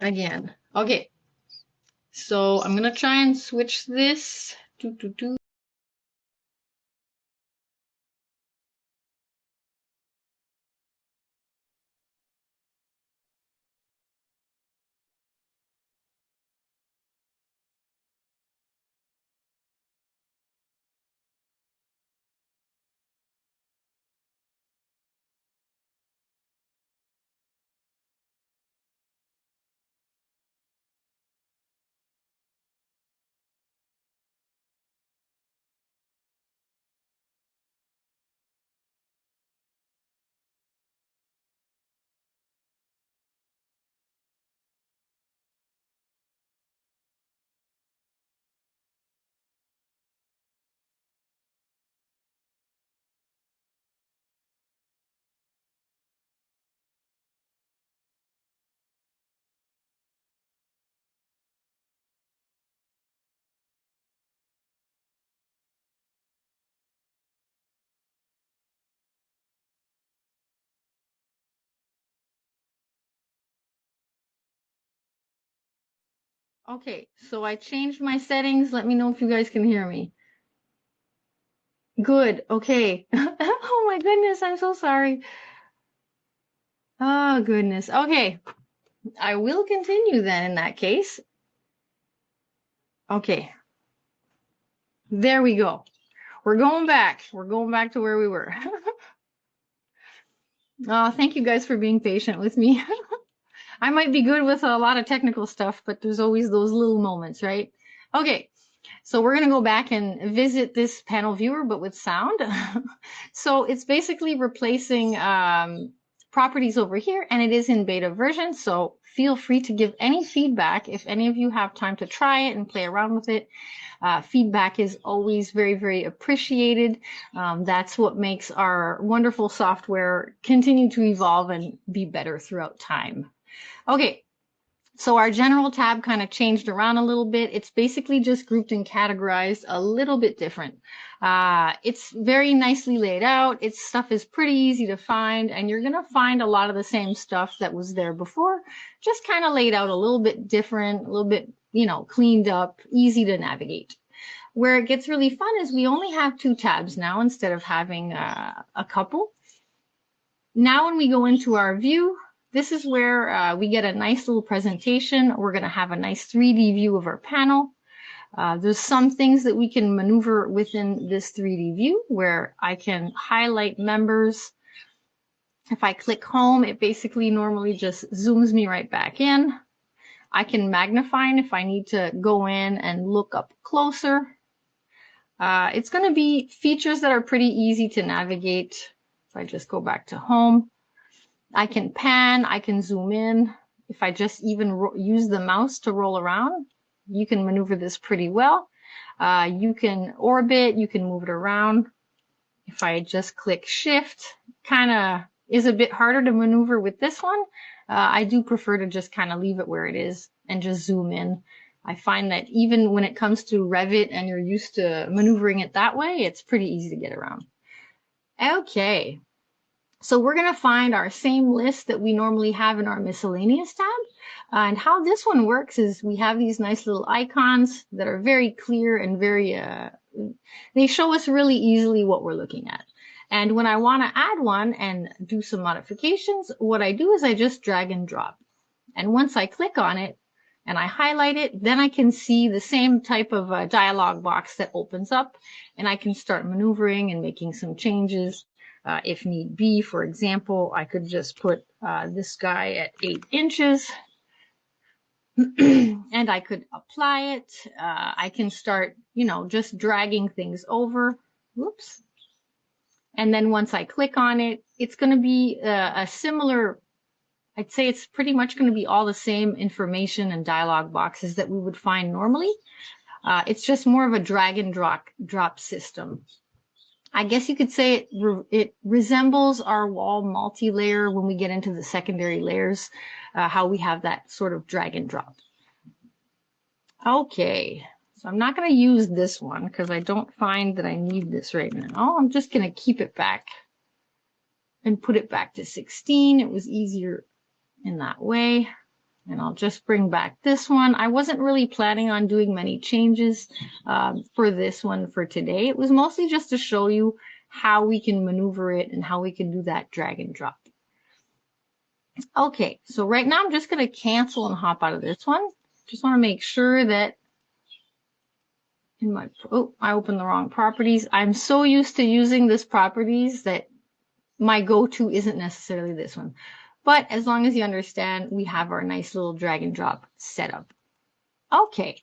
again. Okay, so I'm gonna try and switch this. Okay, so I changed my settings. Let me know if you guys can hear me. Good, okay. Oh my goodness, I'm so sorry. Oh goodness. Okay, I will continue then in that case. Okay, there we go. We're going back. We're going back to where we were. Oh, thank you guys for being patient with me. I might be good with a lot of technical stuff, but there's always those little moments, right? Okay, so we're going to go back and visit this panel viewer, but with sound. So it's basically replacing properties over here, and it is in beta version. So feel free to give any feedback if any of you have time to try it and play around with it. Feedback is always very, very appreciated. That's what makes our wonderful software continue to evolve and be better throughout time. Okay, so our general tab kind of changed around a little bit. It's basically just grouped and categorized a little bit different. It's very nicely laid out. Its stuff is pretty easy to find, and you're going to find a lot of the same stuff that was there before, just kind of laid out a little bit different, a little bit, cleaned up, easy to navigate. Where it gets really fun is we only have 2 tabs now instead of having a couple. Now when we go into our view, this is where we get a nice little presentation. We're going to have a nice 3D view of our panel. There's some things that we can maneuver within this 3D view where I can highlight members. If I click home, it basically normally just zooms me right back in. I can magnify if I need to go in and look up closer. It's going to be features that are pretty easy to navigate. If I just go back to home, I can pan, I can zoom in. If I just even use the mouse to roll around, you can maneuver this pretty well. You can orbit, you can move it around. If I just click shift, kind of is a bit harder to maneuver with this one. I do prefer to just kind of leave it where it is and just zoom in. I find that even when it comes to Revit and you're used to maneuvering it that way, it's pretty easy to get around. Okay. So we're going to find our same list that we normally have in our miscellaneous tab. And how this one works is we have these nice little icons that are very clear and very, they show us really easily what we're looking at. And when I want to add one and do some modifications, what I do is I just drag and drop. And once I click on it and I highlight it, then I can see the same type of dialog box that opens up, and I can start maneuvering and making some changes. If need be. For example, I could just put this guy at 8 inches and I could apply it. I can start, just dragging things over. Whoops. And then once I click on it, it's going to be a similar, I'd say it's pretty much going to be all the same information and dialog boxes that we would find normally. It's just more of a drag and drop system. I guess you could say it resembles our wall multi-layer when we get into the secondary layers, how we have that sort of drag and drop. Okay, so I'm not going to use this one because I don't find that I need this right now. I'm just going to keep it back and put it back to 16. It was easier in that way. And I'll just bring back this one. I wasn't really planning on doing many changes for this one for today. It was mostly just to show you how we can maneuver it and how we can do that drag and drop. Okay, so right now I'm just going to cancel and hop out of this one. Just want to make sure that in my, oh, I opened the wrong properties. I'm so used to using this properties that my go-to isn't necessarily this one. But as long as you understand, we have our nice little drag and drop setup. Okay,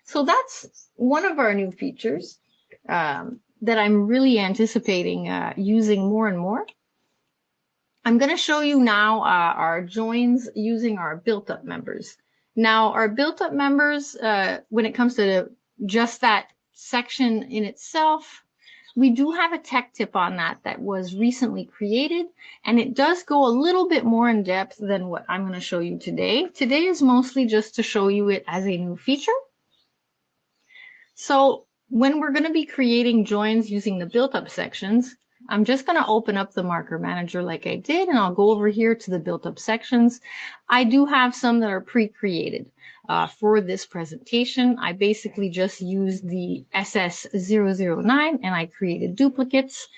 so that's one of our new features that I'm really anticipating using more and more. I'm going to show you now our joins using our built-up members. Now, our built-up members, when it comes to just that section in itself, we do have a tech tip on that was recently created, and it does go a little bit more in depth than what I'm going to show you today. Today is mostly just to show you it as a new feature. So when we're going to be creating joins using the built-up sections, I'm just going to open up the marker manager like I did, and I'll go over here to the built-up sections. I do have some that are pre-created for this presentation. I basically just used the SS009 and I created duplicates,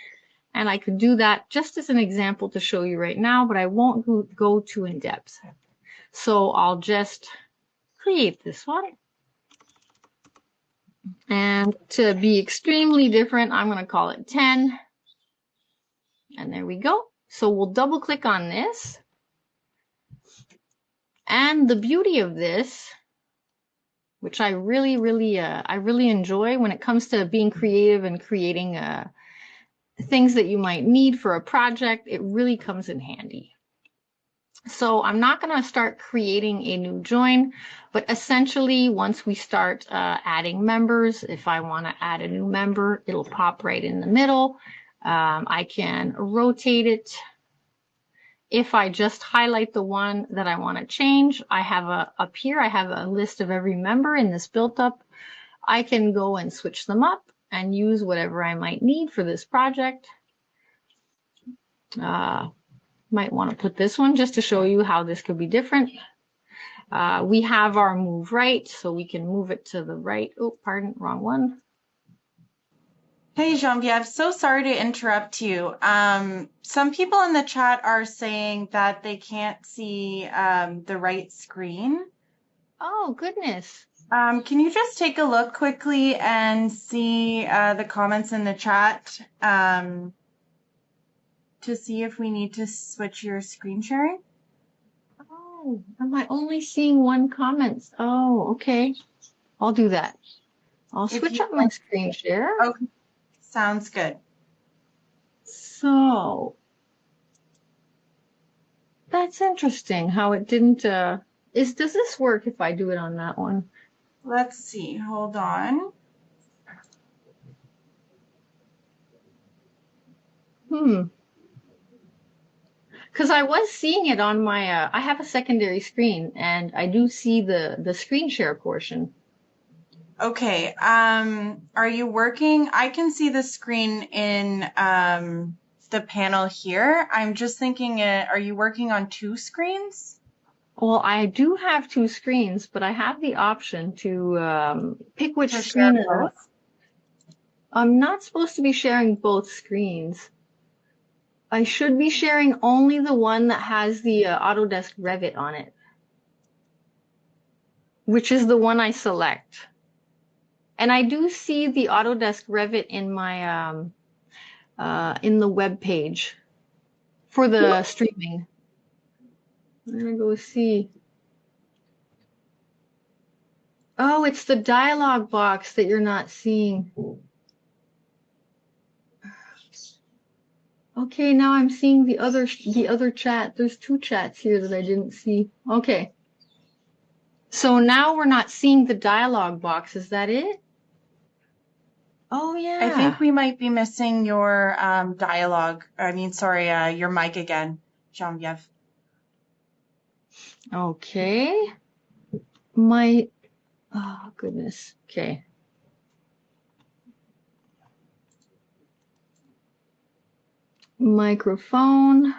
and I could do that just as an example to show you right now, but I won't go too in depth. So I'll just create this one. And to be extremely different, I'm going to call it 10. And there we go. So we'll double click on this. And the beauty of this, which I really enjoy when it comes to being creative and creating things that you might need for a project, it really comes in handy. So I'm not going to start creating a new join, but essentially once we start adding members, if I want to add a new member, it'll pop right in the middle. I can rotate it. If I just highlight the one that I want to change, I have up here, I have a list of every member in this built up. I can go and switch them up and use whatever I might need for this project. Might want to put this one just to show you how this could be different. We have our move right, so we can move it to the right. Oh, pardon, wrong one. Hey, Geneviève, so sorry to interrupt you. Some people in the chat are saying that they can't see the right screen. Oh, goodness. Can you just take a look quickly and see the comments in the chat to see if we need to switch your screen sharing? Oh, am I only seeing one comment? Oh, okay. I'll do that. I'll switch up my screen share. Okay. Sounds good. So that's interesting how it didn't does this work if I do it on that one? Let's see. Hold on. Because I was seeing it on my I have a secondary screen and I do see the screen share portion. Okay. Are you working? I can see the screen in the panel here. I'm just thinking, are you working on two screens? Well, I do have two screens, but I have the option to pick which screen it is. I'm not supposed to be sharing both screens. I should be sharing only the one that has the Autodesk Revit on it, which is the one I select. And I do see the Autodesk Revit in my in the web page for the streaming. I'm gonna go see. Oh, it's the dialog box that you're not seeing. Okay, now I'm seeing the other chat. There's two chats here that I didn't see. Okay. So now we're not seeing the dialog box. Is that it? Oh, yeah. I think we might be missing your your mic again, Geneviève. Okay. Oh, goodness. Okay. Microphone.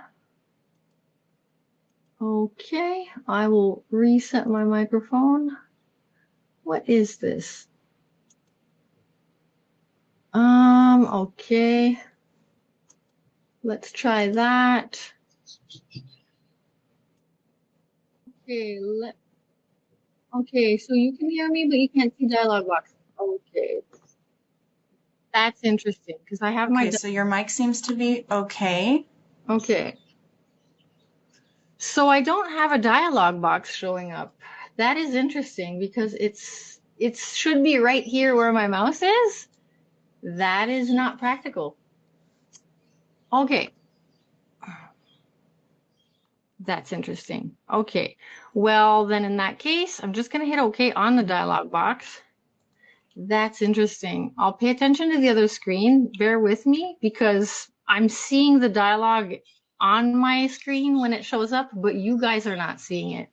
Okay, I will reset my microphone. What is this? Okay. Let's try that. Okay, so you can hear me, but you can't see dialog box. Okay. That's interesting because I have my. Okay, so your mic seems to be okay. Okay. So I don't have a dialog box showing up. That is interesting because it should be right here where my mouse is. That is not practical. Okay. That's interesting. Okay. Well, then in that case, I'm just going to hit OK on the dialog box. That's interesting. I'll pay attention to the other screen. Bear with me because I'm seeing the dialogue on my screen when it shows up, but you guys are not seeing it.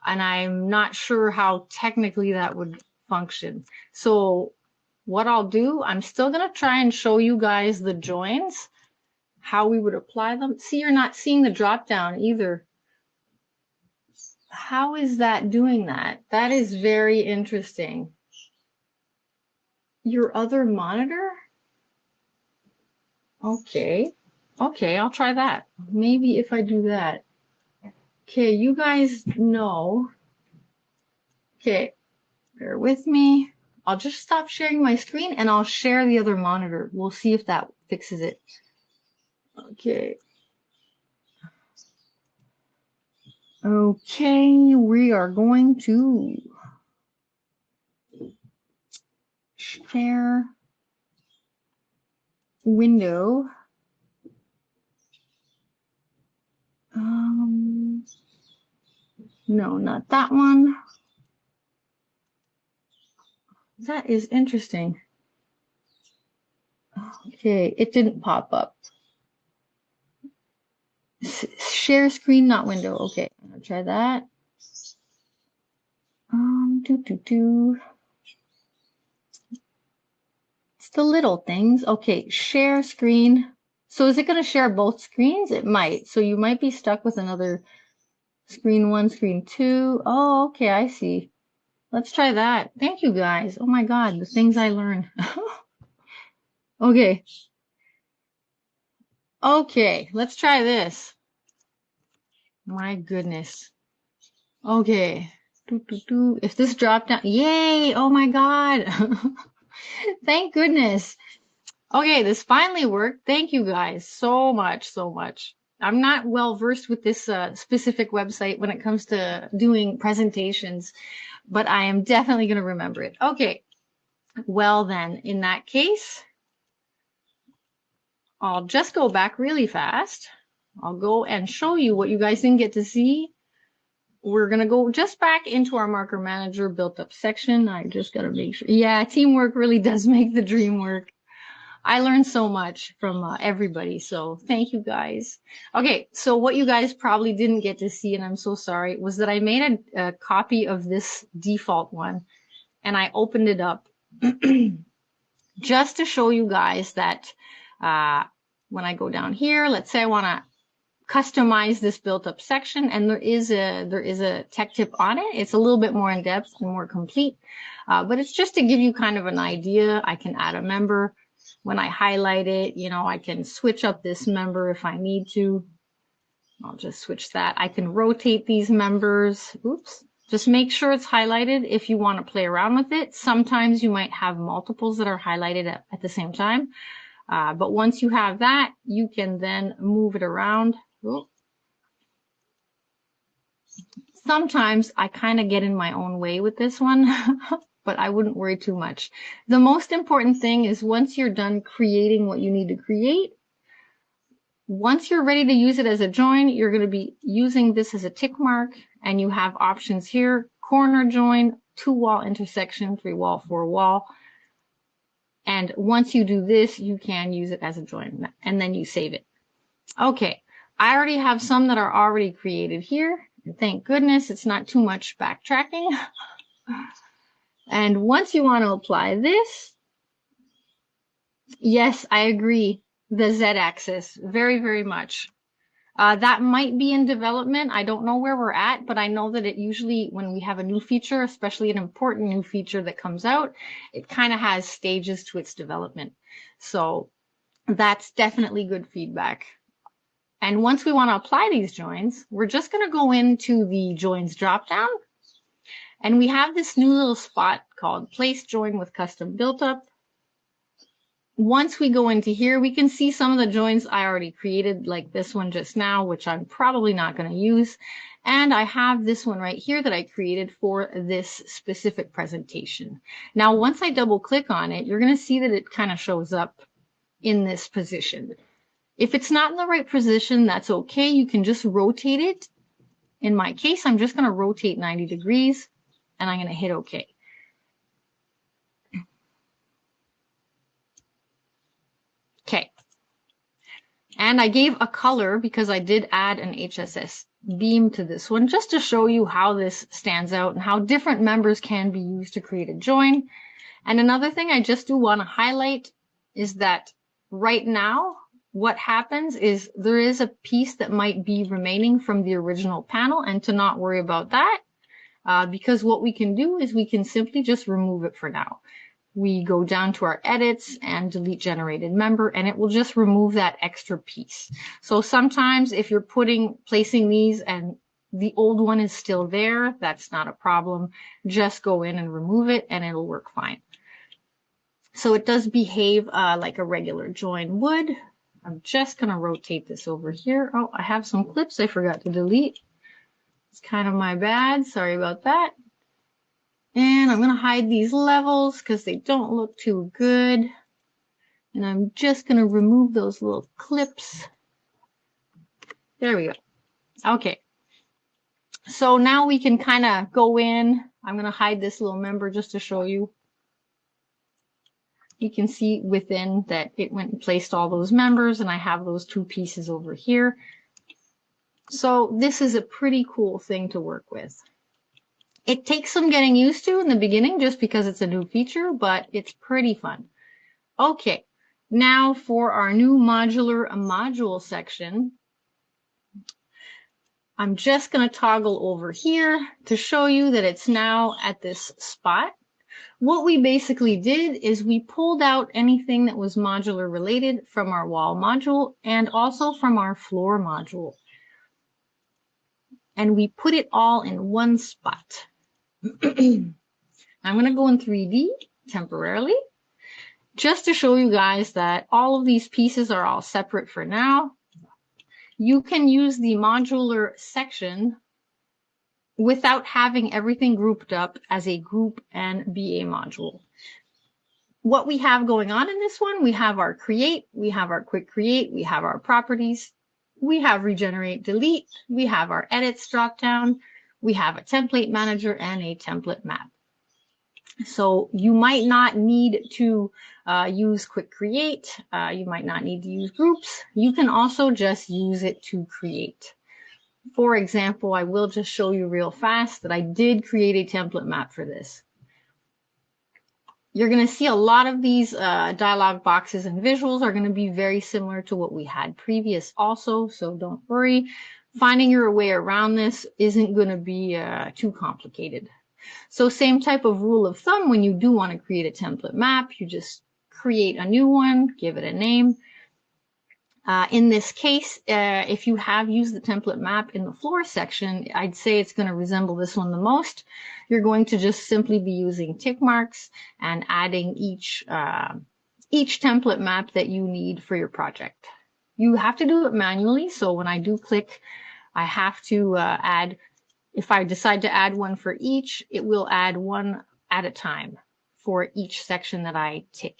And I'm not sure how technically that would function. So what I'll do, I'm still going to try and show you guys the joins, how we would apply them. See, you're not seeing the drop down either. How is that doing that? That is very interesting. Your other monitor? Okay. Okay, I'll try that. Maybe if I do that. Okay, you guys know. Okay, bear with me. I'll just stop sharing my screen and I'll share the other monitor. We'll see if that fixes it. Okay. Okay, we are going to share window. No, not that one. That is interesting. Okay, it didn't pop up. Share screen, not window. Okay, I'll try that. It's the little things. Okay, share screen. So is it going to share both screens? It might. So you might be stuck with another screen 1, screen 2. Oh, okay, I see. Let's try that. Thank you guys. Oh my God, the things I learn. Okay. Okay, let's try this. My goodness. Okay. If this dropped down, yay! Oh my God. Thank goodness. Okay, this finally worked. Thank you guys so much, so much. I'm not well versed with this specific website when it comes to doing presentations, but I am definitely going to remember it. Okay, well then, in that case, I'll just go back really fast. I'll go and show you what you guys didn't get to see. We're going to go just back into our marker manager built up section. I just got to make sure. Yeah, teamwork really does make the dream work. I learned so much from everybody, so thank you guys. Okay, so what you guys probably didn't get to see, and I'm so sorry, was that I made a copy of this default one, and I opened it up just to show you guys that when I go down here, let's say I want to customize this built-up section, and there is a tech tip on it. It's a little bit more in depth and more complete, but it's just to give you kind of an idea. I can add a member. When I highlight it, you know, I can switch up this member if I need to. I'll just switch that. I can rotate these members. Oops. Just make sure it's highlighted if you want to play around with it. Sometimes you might have multiples that are highlighted at the same time. But once you have that, you can then move it around. Oops. Sometimes I kind of get in my own way with this one. But I wouldn't worry too much. The most important thing is once you're done creating what you need to create, once you're ready to use it as a join, you're going to be using this as a tick mark, and you have options here: corner join, 2-wall intersection, 3-wall, 4-wall. And once you do this, you can use it as a join, and then you save it. Okay, I already have some that are already created here. And thank goodness it's not too much backtracking. And once you want to apply this, yes, I agree. The Z-axis, very, very much. That might be in development. I don't know where we're at, but I know that it usually, when we have a new feature, especially an important new feature that comes out, it kind of has stages to its development. So that's definitely good feedback. And once we want to apply these joins, we're just going to go into the joins dropdown. And we have this new little spot called Place Join with Custom Built Up. Once we go into here, we can see some of the joins I already created, like this one just now, which I'm probably not going to use. And I have this one right here that I created for this specific presentation. Now, once I double click on it, you're going to see that it kind of shows up in this position. If it's not in the right position, that's okay. You can just rotate it. In my case, I'm just going to rotate 90 degrees and I'm going to hit OK. Okay. And I gave a color because I did add an HSS beam to this one just to show you how this stands out and how different members can be used to create a join. And another thing I just do want to highlight is that right now, what happens is there is a piece that might be remaining from the original panel, and to not worry about that, because what we can do is we can simply just remove it for now. We go down to our edits and delete generated member, and it will just remove that extra piece. So sometimes if you're placing these and the old one is still there, that's not a problem. Just go in and remove it and it'll work fine. So it does behave like a regular join would. I'm just going to rotate this over here. Oh, I have some clips I forgot to delete. It's kind of my bad. Sorry about that. And I'm going to hide these levels because they don't look too good. And I'm just going to remove those little clips. There we go. Okay. So now we can kind of go in. I'm going to hide this little member just to show you. You can see within that it went and placed all those members, and I have those two pieces over here. So this is a pretty cool thing to work with. It takes some getting used to in the beginning just because it's a new feature, but it's pretty fun. Okay, now for our new modular module section, I'm just going to toggle over here to show you that it's now at this spot. What we basically did is we pulled out anything that was modular related from our wall module and also from our floor module. And we put it all in one spot. I'm going to go in 3D temporarily just to show you guys that all of these pieces are all separate for now. You can use the modular section without having everything grouped up as a group and BA module. What we have going on in this one, we have our create, we have our quick create, we have our properties, we have regenerate delete, we have our edits dropdown, we have a template manager and a template map. So you might not need to use quick create, you might not need to use groups. You can also just use it to create. For example, I will just show you real fast that I did create a template map for this. You're going to see a lot of these dialog boxes and visuals are going to be very similar to what we had previous also, so don't worry. Finding your way around this isn't going to be too complicated. So same type of rule of thumb, when you do want to create a template map, you just create a new one, give it a name. In this case, if you have used the template map in the floor section, I'd say it's going to resemble this one the most. You're going to just simply be using tick marks and adding each template map that you need for your project. You have to do it manually, so when I do click, I have to add, if I decide to add one for each, it will add one at a time for each section that I tick.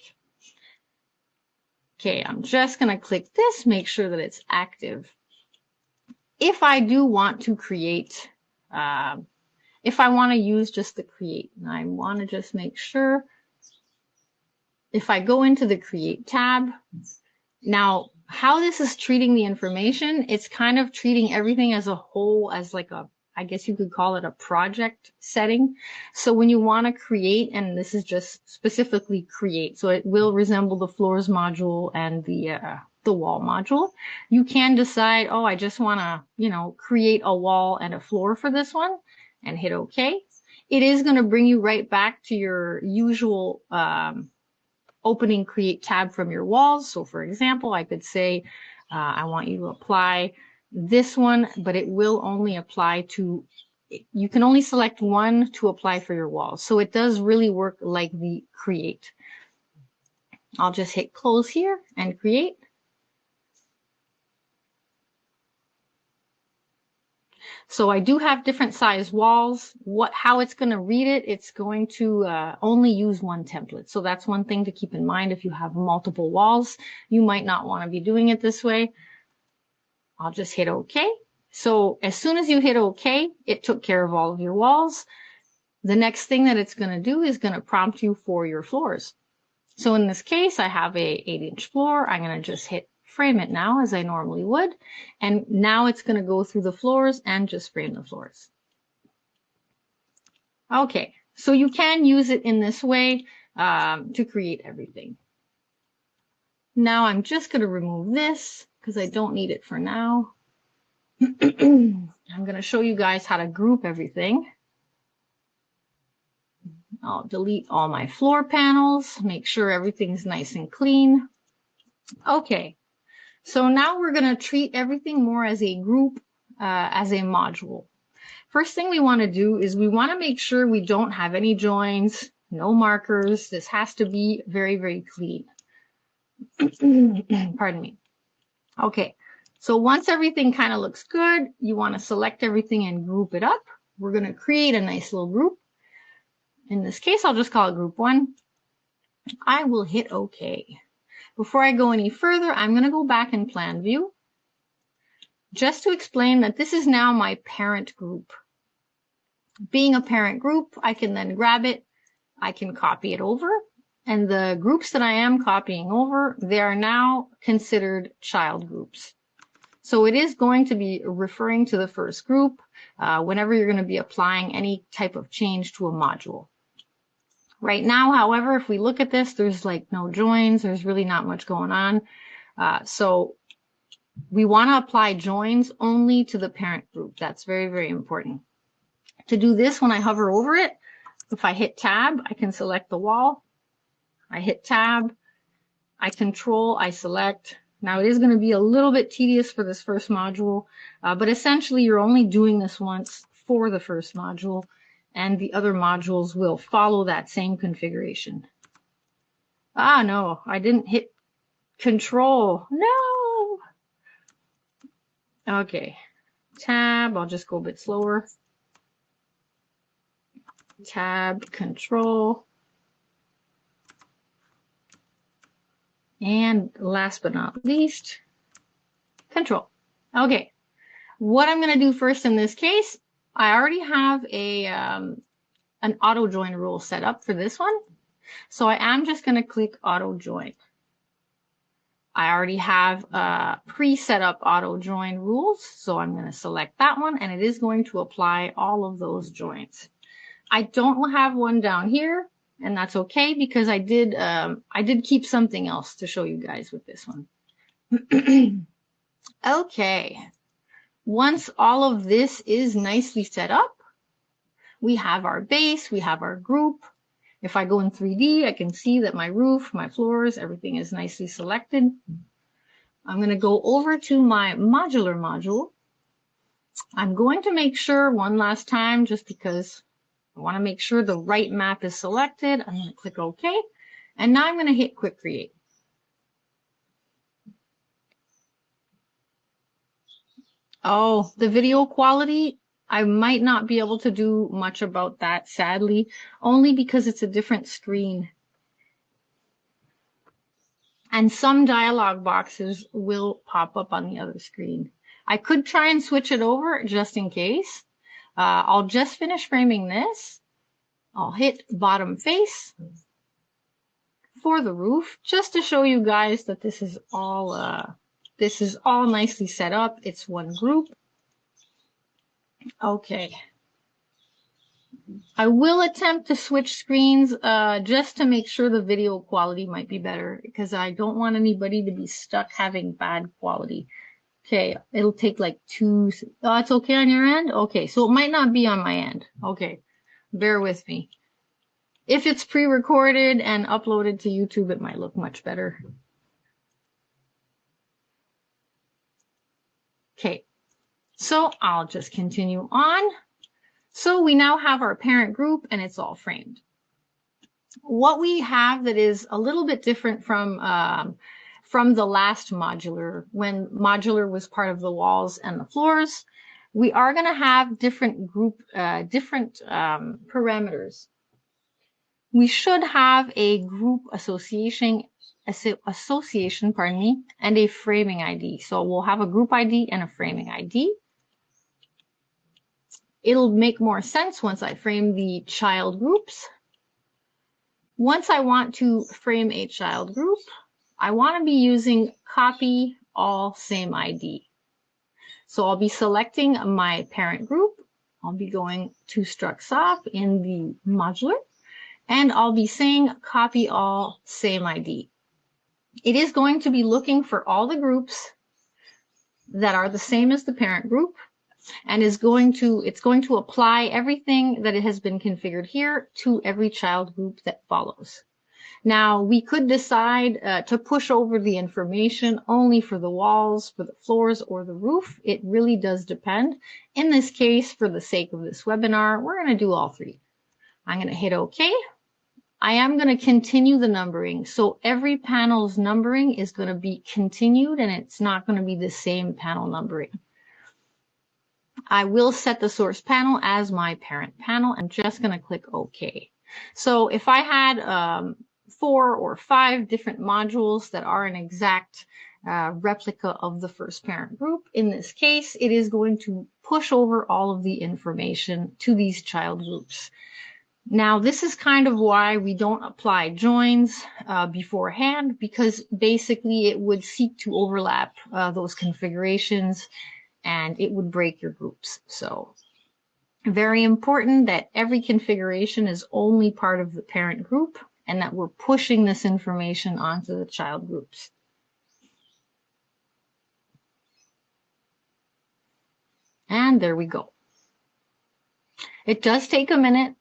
Okay, I'm just going to click this, make sure that it's active. If I do want to create, if I want to use just the create, and I want to just make sure, if I go into the create tab, now how this is treating the information, it's kind of treating everything as a whole as like a, I guess you could call it a project setting. So when you want to create, and this is just specifically create, so it will resemble the floors module and the the wall module. You can decide, oh, I just want to, you know, create a wall and a floor for this one and hit OK. It is going to bring you right back to your usual opening create tab from your walls. So for example, I could say, I want you to apply this one, but it will only apply to, you can only select one to apply for your walls. So it does really work like the create. I'll just hit close here and create. So I do have different size walls. How it's going to read it, it's going to only use one template. So that's one thing to keep in mind. If you have multiple walls, you might not want to be doing it this way. I'll just hit OK. So as soon as you hit OK, it took care of all of your walls. The next thing that it's going to do is going to prompt you for your floors. So in this case, I have a 8-inch floor. I'm going to just hit frame it now as I normally would. And now it's going to go through the floors and just frame the floors. Okay, so you can use it in this way to create everything. Now I'm just going to remove this because I don't need it for now. I'm going to show you guys how to group everything. I'll delete all my floor panels, make sure everything's nice and clean. Okay. So now we're going to treat everything more as a group, as a module. First thing we want to do is we want to make sure we don't have any joins, no markers. This has to be very, very clean. Pardon me. Okay, so once everything kind of looks good, you want to select everything and group it up. We're going to create a nice little group. In this case, I'll just call it group 1. I will hit OK. Before I go any further, I'm going to go back in plan view just to explain that this is now my parent group. Being a parent group, I can then grab it, I can copy it over, and the groups that I am copying over, they are now considered child groups. So it is going to be referring to the first group whenever you're going to be applying any type of change to a module. Right now, however, if we look at this, there's like no joins. There's really not much going on. So we want to apply joins only to the parent group. That's very, very important. To do this, when I hover over it, if I hit tab, I can select the wall. I hit tab, I control, I select. Now it is going to be a little bit tedious for this first module, but essentially you're only doing this once for the first module. And the other modules will follow that same configuration. Ah, no, I didn't hit control. No. Okay. Tab, I'll just go a bit slower. Tab, control. And last but not least, control. Okay. What I'm going to do first in this case, I already have an auto join rule set up for this one. So I am just going to click auto join. I already have pre-set up auto join rules. So I'm going to select that one and it is going to apply all of those joins. I don't have one down here and that's okay because I did keep something else to show you guys with this one. Okay. Once all of this is nicely set up, we have our base, we have our group. If I go in 3D, I can see that my roof, my floors, everything is nicely selected. I'm going to go over to my modular module. I'm going to make sure one last time, just because I want to make sure the right map is selected. I'm going to click OK. And now I'm going to hit Quick Create. Oh, the video quality, I might not be able to do much about that, sadly, only because it's a different screen. And some dialog boxes will pop up on the other screen. I could try and switch it over just in case. I'll just finish framing this. I'll hit bottom face for the roof, just to show you guys that this is all nicely set up. It's one group. Okay. I will attempt to switch screens just to make sure the video quality might be better, because I don't want anybody to be stuck having bad quality. Okay, it'll take like 2. Oh, it's okay on your end? Okay, so it might not be on my end. Okay, bear with me. If it's pre-recorded and uploaded to YouTube, it might look much better. Okay, so I'll just continue on. So we now have our parent group and it's all framed. What we have that is a little bit different from the last modular, when modular was part of the walls and the floors, we are going to have different parameters. We should have a group association, and a framing ID. So we'll have a group ID and a framing ID. It'll make more sense once I frame the child groups. Once I want to frame a child group, I want to be using copy all same ID. So I'll be selecting my parent group. I'll be going to Strucsoft in the modular, and I'll be saying copy all same ID. It is going to be looking for all the groups that are the same as the parent group, and it's going to apply everything that it has been configured here to every child group that follows. Now, we could decide to push over the information only for the walls, for the floors, or the roof. It really does depend. In this case, for the sake of this webinar, we're going to do all 3. I'm going to hit OK. I am going to continue the numbering. So every panel's numbering is going to be continued, and it's not going to be the same panel numbering. I will set the source panel as my parent panel. I'm just going to click OK. So if I had 4 or 5 different modules that are an exact replica of the first parent group, in this case, it is going to push over all of the information to these child groups. Now, this is kind of why we don't apply joins beforehand, because basically it would seek to overlap those configurations and it would break your groups. So very important that every configuration is only part of the parent group and that we're pushing this information onto the child groups. And there we go. It does take a minute,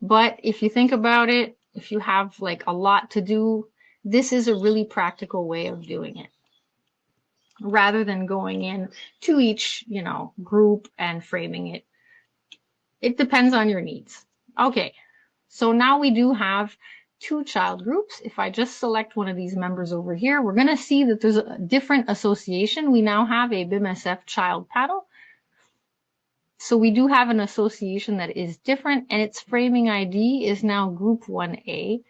but if you think about it, if you have like a lot to do, this is a really practical way of doing it, rather than going in to each, group and framing it. It depends on your needs. Okay, so now we do have 2 child groups. If I just select one of these members over here, we're going to see that there's a different association. We now have a BIMSF child panel. So we do have an association that is different, and its framing ID is now group 1A,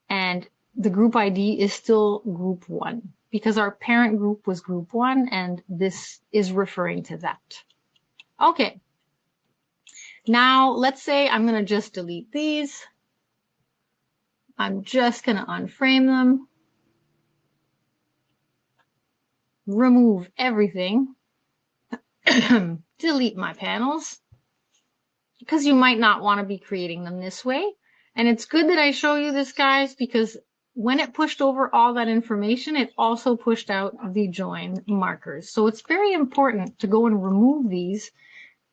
and the group ID is still group 1, because our parent group was group 1, and this is referring to that. Okay. Now, let's say I'm going to just delete these. I'm just going to unframe them, remove everything, delete my panels, because you might not want to be creating them this way. And it's good that I show you this, guys, because when it pushed over all that information, it also pushed out the join markers. So it's very important to go and remove these.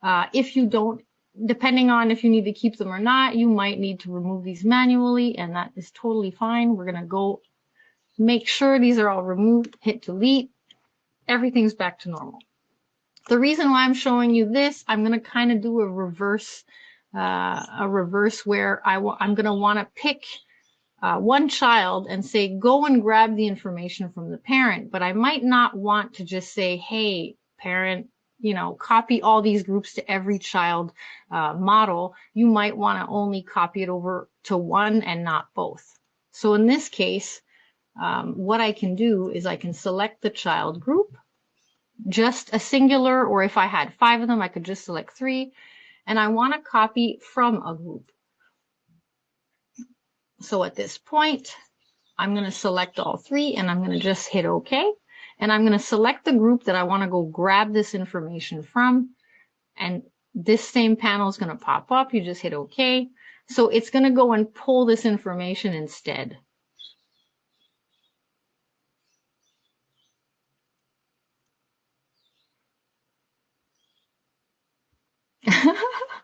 If you don't, depending on if you need to keep them or not, you might need to remove these manually, and that is totally fine. We're going to go make sure these are all removed, hit delete. Everything's back to normal. The reason why I'm showing you this, I'm going to kind of do a reverse where I'm going to want to pick one child and say, go and grab the information from the parent, but I might not want to just say, hey, parent, copy all these groups to every child model. You might want to only copy it over to one and not both. So in this case, what I can do is I can select the child group, just a singular, or if I had 5 of them, I could just select 3, and I want to copy from a group. So at this point, I'm going to select all 3, and I'm going to just hit OK. And I'm going to select the group that I want to go grab this information from. And this same panel is going to pop up. You just hit OK. So it's going to go and pull this information instead.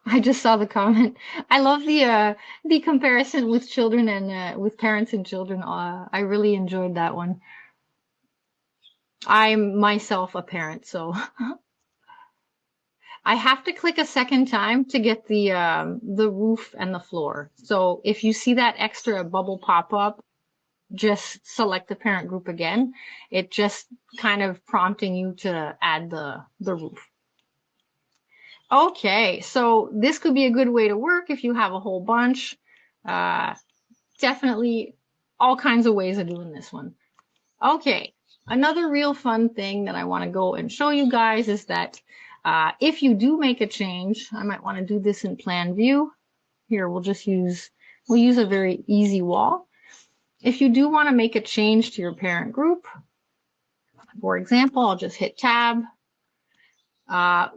I just saw the comment. I love the comparison with children and with parents and children. I really enjoyed that one. I'm myself a parent, so I have to click a second time to get the roof and the floor. So if you see that extra bubble pop up, just select the parent group again. It just kind of prompting you to add the roof. Okay, so this could be a good way to work if you have a whole bunch. Definitely all kinds of ways of doing this one. Okay, another real fun thing that I want to go and show you guys is that if you do make a change, I might want to do this in plan view. Here, we'll use a very easy wall. If you do want to make a change to your parent group, for example, I'll just hit tab.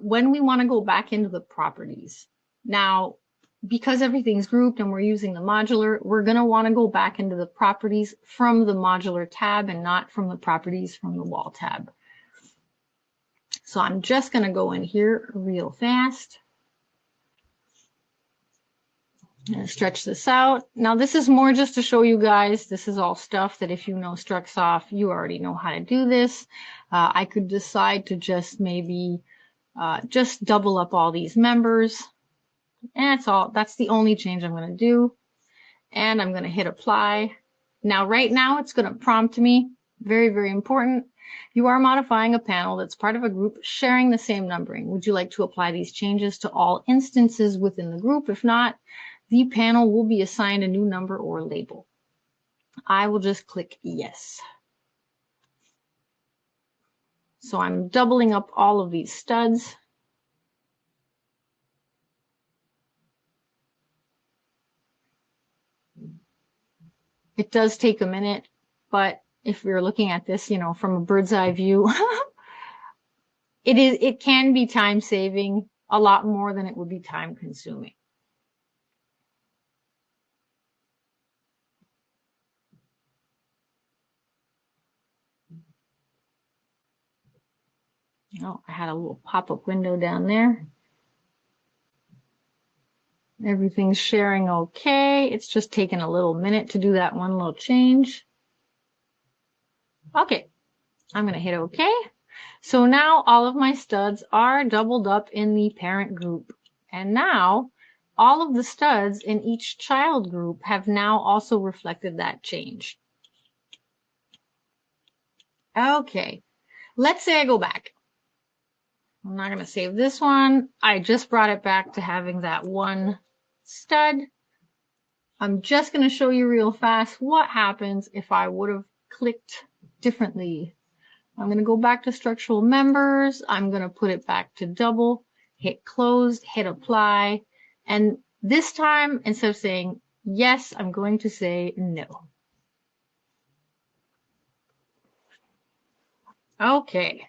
When we want to go back into the properties. Now, because everything's grouped and we're using the modular, we're going to want to go back into the properties from the modular tab and not from the properties from the wall tab. So I'm just going to go in here real fast. And stretch this out. Now this is more just to show you guys, this is all stuff that if you know Strucsoft, you already know how to do this. I could decide to just maybe just double up all these members. And that's all. That's the only change I'm going to do. And I'm going to hit apply. Now, right now, it's going to prompt me. Very, very important. You are modifying a panel that's part of a group sharing the same numbering. Would you like to apply these changes to all instances within the group? If not, the panel will be assigned a new number or label. I will just click yes. So I'm doubling up all of these studs. It does take a minute, but if we're looking at this, you know, from a bird's eye view, it can be time saving a lot more than it would be time consuming. Oh, I had a little pop-up window down there. Everything's sharing okay. It's just taking a little minute to do that one little change. Okay, I'm going to hit OK. So now all of my studs are doubled up in the parent group. And now all of the studs in each child group have now also reflected that change. Okay, let's say I go back. I'm not going to save this one. I just brought it back to having that one stud. I'm just going to show you real fast what happens if I would have clicked differently. I'm going to go back to structural members. I'm going to put it back to double, hit close, hit apply. And this time, instead of saying yes, I'm going to say no. Okay.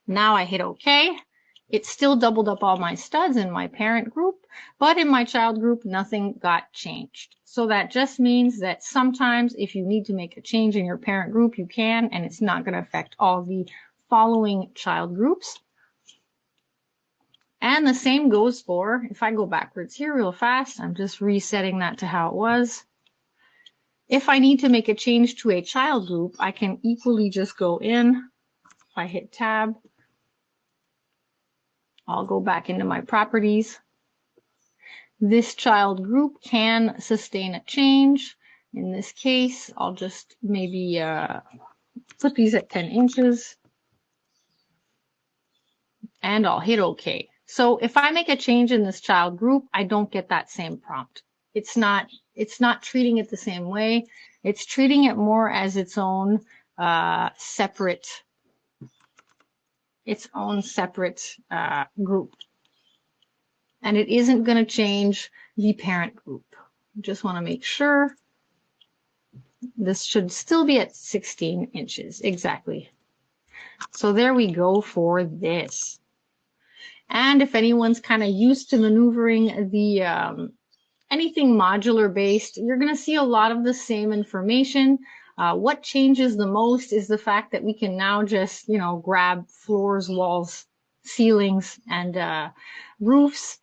Now I hit OK. It still doubled up all my studs in my parent group, but in my child group, nothing got changed. So that just means that sometimes if you need to make a change in your parent group, you can, and it's not going to affect all the following child groups. And the same goes for, if I go backwards here real fast, I'm just resetting that to how it was. If I need to make a change to a child group, I can equally just go in. If I hit tab, I'll go back into my properties. This child group can sustain a change. In this case, I'll just maybe put these at 10 inches. And I'll hit OK. So if I make a change in this child group, I don't get that same prompt. It's not treating it the same way. It's treating it more as its own separate group. And it isn't going to change the parent group. Just want to make sure. This should still be at 16 inches. Exactly. So there we go for this. And if anyone's kind of used to maneuvering the anything modular based, you're going to see a lot of the same information. What changes the most is the fact that we can now just, grab floors, walls, ceilings, and roofs.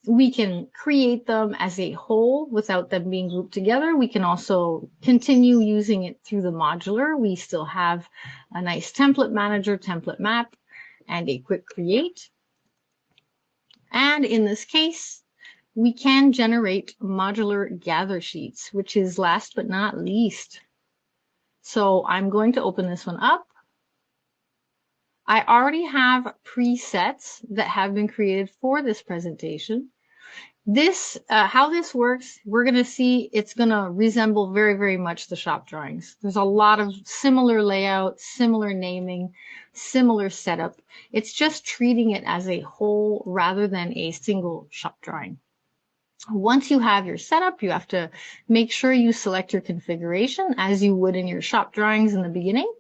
We can create them as a whole without them being grouped together. We can also continue using it through the modular. We still have a nice template manager, template map, and a quick create. And in this case, we can generate modular gather sheets, which is last but not least. So I'm going to open this one up. I already have presets that have been created for this presentation. How this works, we're going to see it's going to resemble very, very much the shop drawings. There's a lot of similar layout, similar naming, similar setup. It's just treating it as a whole rather than a single shop drawing. Once you have your setup, you have to make sure you select your configuration as you would in your shop drawings in the beginning.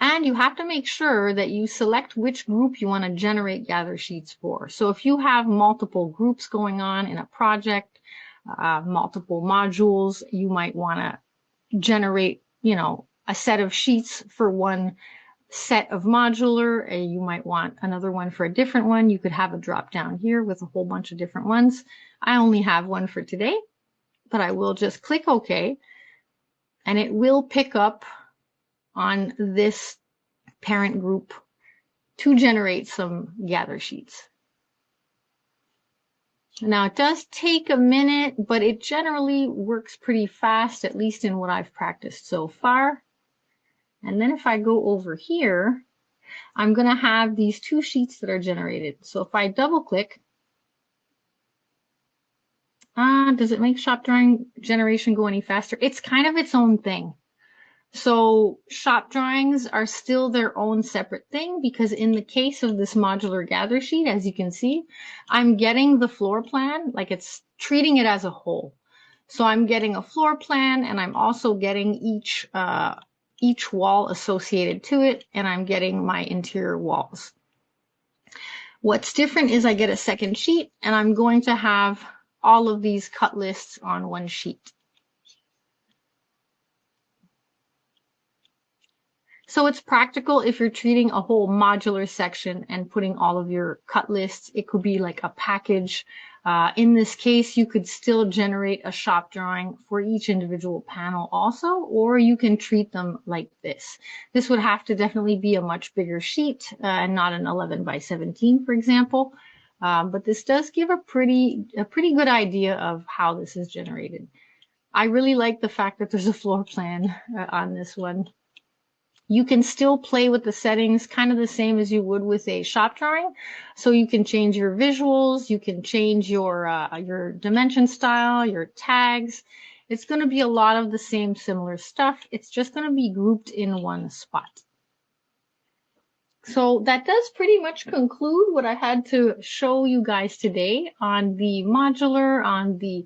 And you have to make sure that you select which group you want to generate gather sheets for. So if you have multiple groups going on in a project, multiple modules, you might want to generate, a set of sheets for one set of modular. You might want another one for a different one. You could have a drop down here with a whole bunch of different ones. I only have one for today, but I will just click OK, and it will pick up on this parent group to generate some gather sheets. Now it does take a minute, but it generally works pretty fast, at least in what I've practiced so far. And then if I go over here, I'm going to have these two sheets that are generated. So if I double click, does it make shop drawing generation go any faster? It's kind of its own thing. So shop drawings are still their own separate thing, because in the case of this modular gather sheet, as you can see, I'm getting the floor plan, like it's treating it as a whole. So I'm getting a floor plan, and I'm also getting each wall associated to it, and I'm getting my interior walls. What's different is I get a second sheet, and I'm going to have all of these cut lists on one sheet. So it's practical if you're treating a whole modular section and putting all of your cut lists. It could be like a package. In this case, you could still generate a shop drawing for each individual panel also, or you can treat them like this. This would have to definitely be a much bigger sheet and not an 11 by 17, for example. But this does give a pretty good idea of how this is generated. I really like the fact that there's a floor plan on this one. You can still play with the settings kind of the same as you would with a shop drawing. So you can change your visuals, you can change your dimension style, your tags. It's going to be a lot of the same similar stuff. It's just going to be grouped in one spot. So that does pretty much conclude what I had to show you guys today on the modular, on the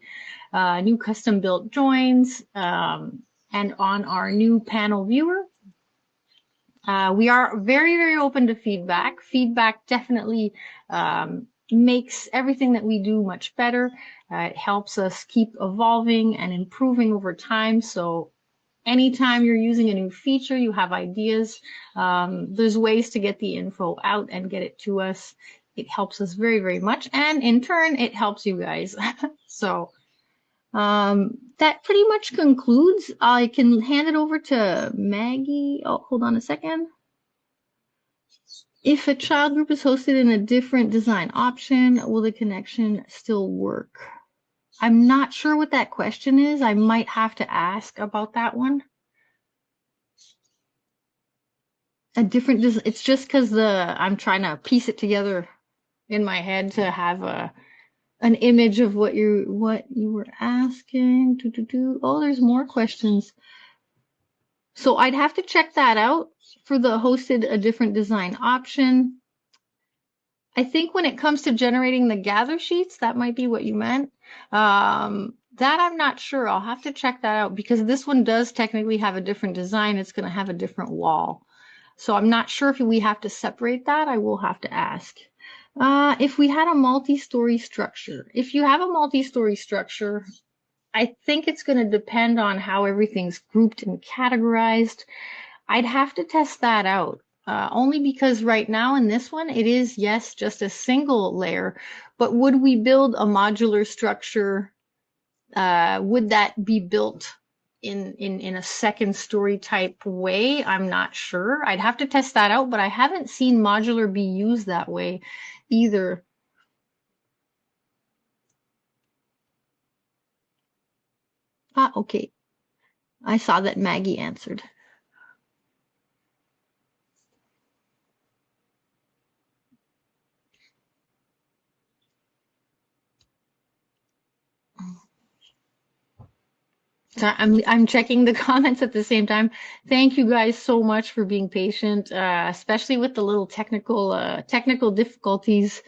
new custom built joins, and on our new panel viewer. We are very, very open to feedback. Feedback definitely makes everything that we do much better. It helps us keep evolving and improving over time. So anytime you're using a new feature, you have ideas, there's ways to get the info out and get it to us. It helps us very, very much. And in turn, it helps you guys. So that pretty much concludes. I can hand it over to Maggie. Oh, hold on a second. If a child group is hosted in a different design option, will the connection still work? I'm not sure what that question is. I might have to ask about that one. A different, it's just because I'm trying to piece it together in my head to have an image of what you were asking. Oh, there's more questions. So I'd have to check that out for the hosted a different design option. I think when it comes to generating the gather sheets, that might be what you meant. That I'm not sure. I'll have to check that out because this one does technically have a different design. It's going to have a different wall. So I'm not sure if we have to separate that. I will have to ask. If we had a multi-story structure, if you have a multi-story structure, I think it's going to depend on how everything's grouped and categorized. I'd have to test that out. Only because right now in this one, it is, yes, just a single layer. But would we build a modular structure? Would that be built in a second story type way? I'm not sure. I'd have to test that out, but I haven't seen modular be used that way either. Okay. I saw that Maggie answered. So I'm checking the comments at the same time. Thank you guys so much for being patient, especially with the little technical difficulties.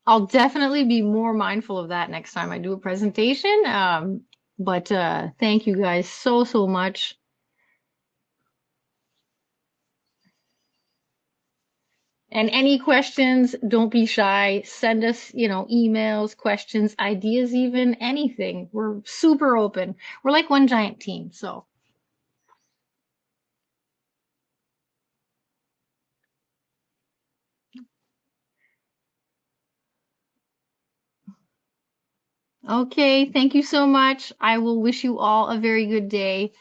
I'll definitely be more mindful of that next time I do a presentation. But thank you guys so much. And any questions, don't be shy. Send us, emails, questions, ideas, even anything. We're super open. We're like one giant team. So, okay. Thank you so much. I will wish you all a very good day.